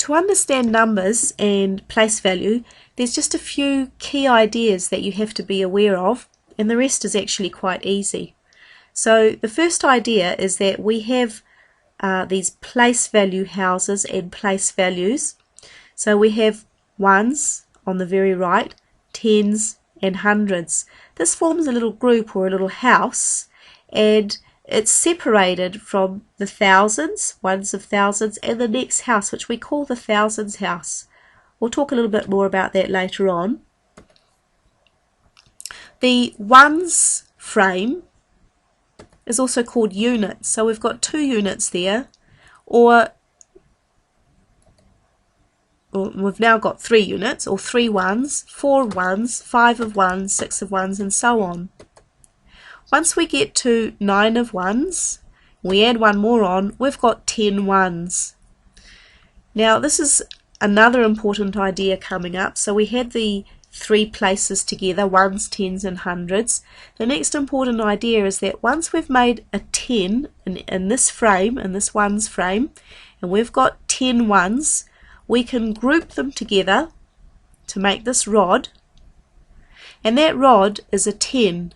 To understand numbers and place value, there's just a few key ideas that you have to be aware of, and the rest is actually quite easy. So the first idea is that we have these place value houses and place values. So we have ones on the very right, tens and hundreds. This forms a little group or a little house, and it's separated from the thousands, ones of thousands, and the next house, which we call the thousands house. We'll talk a little bit more about that later on. The ones frame is also called units. So we've got 2 units there, or we've now got 3 units, or 3 ones, 4 ones, 5 of ones, 6 of ones, and so on. Once we get to 9 of ones, we add one more on, we've got 10 ones. Now this is another important idea coming up. So we had the 3 places together, ones, tens and hundreds. The next important idea is that once we've made a 10 in this frame, in this ones frame, and we've got 10 ones, we can group them together to make this rod, and that rod is a 10.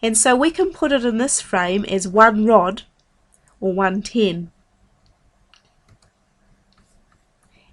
And so we can put it in this frame as one rod or 110.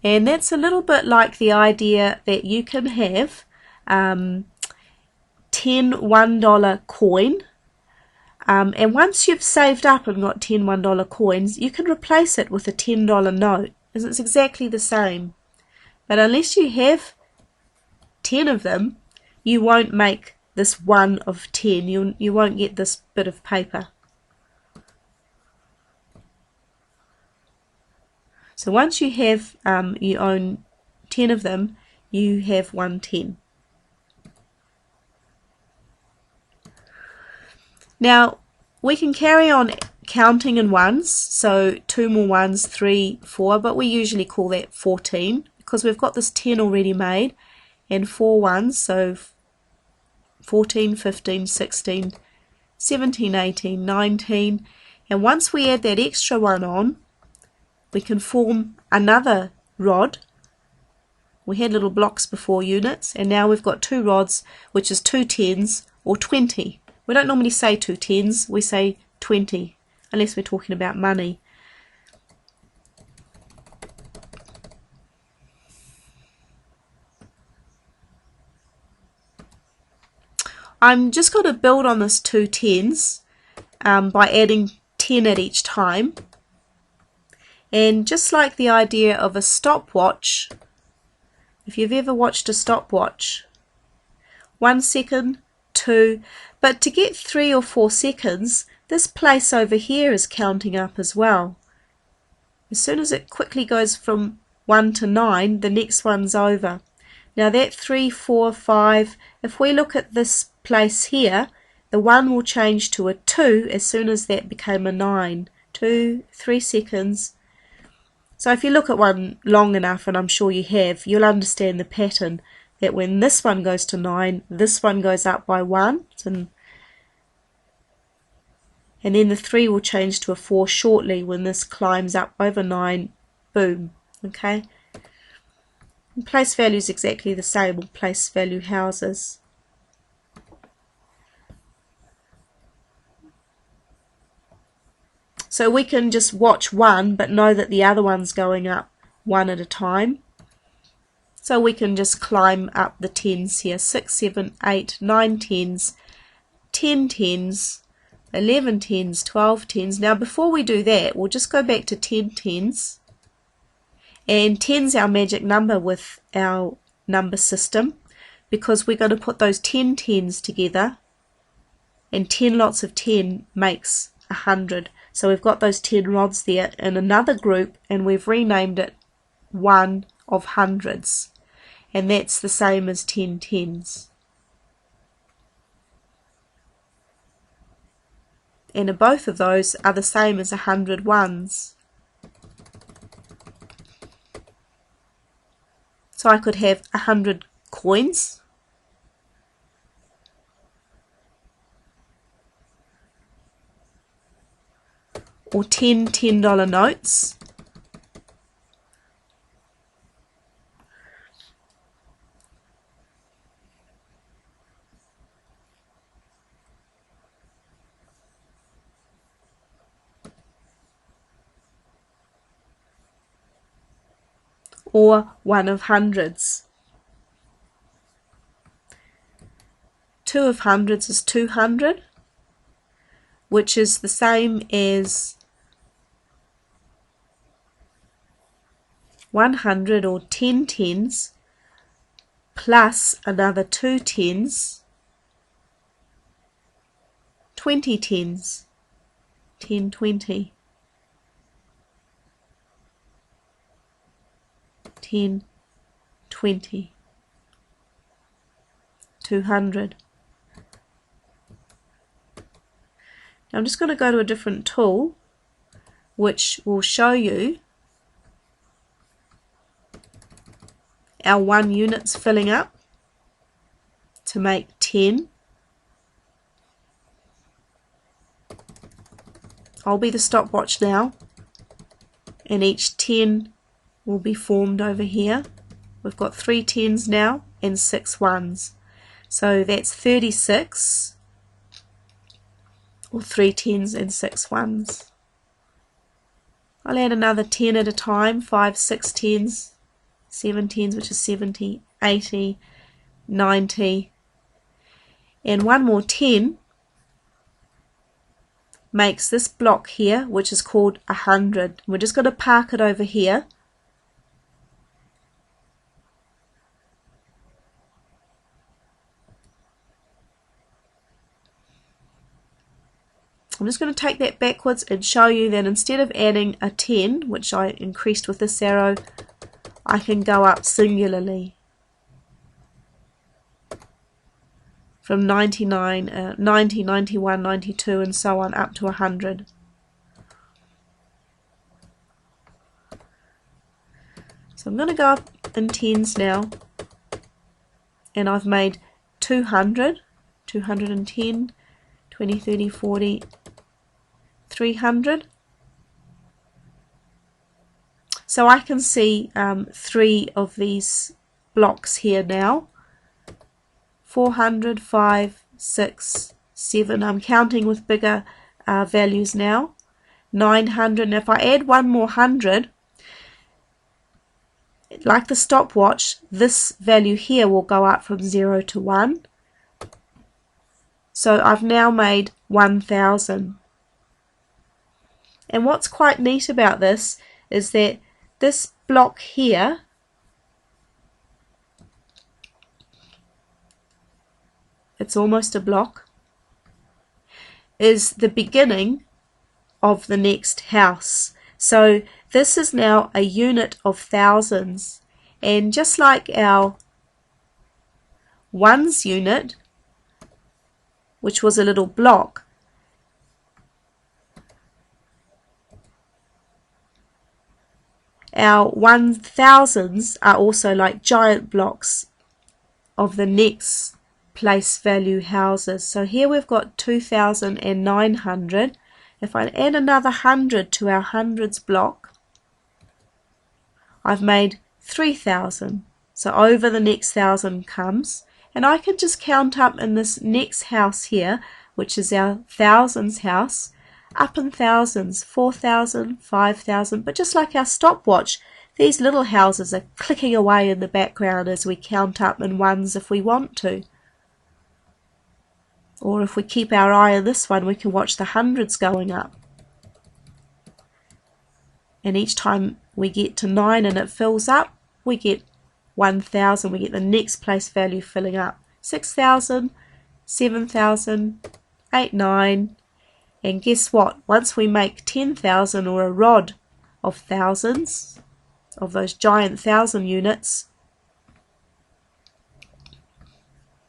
And that's a little bit like the idea that you can have 10 $1 coin, and once you've saved up and got 10 $1 coins, you can replace it with a $10 note, as it's exactly the same. But unless you have 10 of them, you won't make this 1 of 10. You won't get this bit of paper. So once you have you own 10 of them, you have 110. Now we can carry on counting in ones, so 2 more ones, 3, 4, but we usually call that 14 because we've got this 10 already made, and 4 ones, so 14, 15, 16, 17, 18, 19, and once we add that extra one on, we can form another rod. We had little blocks before, units, and now we've got 2 rods, which is 2 tens or 20. We don't normally say 2 tens, we say 20, unless we're talking about money. I'm just going to build on this 2 tens by adding 10 at each time. And just like the idea of a stopwatch, if you've ever watched a stopwatch, 1 second, 2, but to get 3 or 4 seconds, this place over here is counting up as well. As soon as it quickly goes from 1 to 9, the next one's over. Now that 3, 4, 5, if we look at this place here, the 1 will change to a 2 as soon as that became a 9. 2, 3 seconds. So if you look at one long enough, and I'm sure you have, you'll understand the pattern that when this one goes to 9, this one goes up by 1, and then the 3 will change to a 4 shortly when this climbs up over 9, boom, okay? And place value is exactly the same, or place value houses. So we can just watch one, but know that the other one's going up one at a time. So we can just climb up the tens here, 6, 7, 8, 9 tens, 10 tens, 11 tens, 12 tens. Now before we do that, we'll just go back to 10 tens. And 10's our magic number with our number system, because we're going to put those 10 tens together, and 10 lots of 10 makes 100. So we've got those 10 rods there in another group, and we've renamed it 1 of hundreds. And that's the same as 10 tens. And both of those are the same as 100 ones. So I could have 100 coins, or 10 $10 notes, or one of hundreds. 2 of hundreds is 200, which is the same as 100 or 10 tens plus another 2 tens, 20 tens, 10, 20, 10, 20, 200. Now I'm just going to go to a different tool which will show you our 1 units filling up to make 10. I'll be the stopwatch now, and each 10 will be formed over here. We've got 3 tens now and 6 ones. So that's 36, or 3 tens and 6 ones. I'll add another 10 at a time, 5, 6 tens, 7 tens, which is 70, 80, 90, and one more 10 makes this block here, which is called 100. We're just going to park it over here. I'm just going to take that backwards and show you that instead of adding a 10, which I increased with this arrow, I can go up singularly from 99, 90, 91, 92 and so on up to 100. So I'm going to go up in tens now, and I've made 200, 210, 20, 30, 40, 300. So I can see 3 of these blocks here now. 400, 5, 6, 7. I'm counting with bigger values now. 900. And if I add one more 100, like the stopwatch, this value here will go up from 0 to 1. So I've now made 1000. And what's quite neat about this is that this block here it's almost a block, is the beginning of the next house. So this is now a unit of thousands, and just like our ones unit, which was a little block, our 1000s are also like giant blocks of the next place value houses. So here we've got 2,900. If I add another 100 to our hundreds block, I've made 3,000. So over the next 1,000 comes, and I can just count up in this next house here, which is our thousands house, up in thousands, 4,000, 5,000. But just like our stopwatch, these little houses are clicking away in the background as we count up in ones if we want to. Or if we keep our eye on this one, we can watch the hundreds going up. And each time we get to 9 and it fills up, we get 1,000. We get the next place value filling up. 6,000, 7,000, 8, 9. And guess what? Once we make 10,000 or a rod of thousands, of those giant 1,000 units,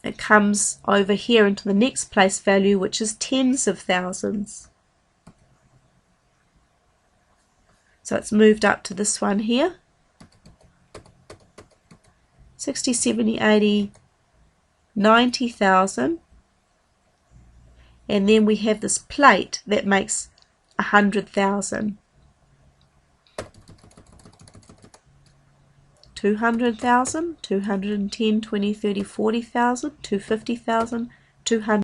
it comes over here into the next place value, which is tens of thousands. So it's moved up to this one here. 60, 70, 80, 90,000. And then we have this plate that makes 100,000. 200,000, 210, 20, 30, 40,000, 250,000, 200.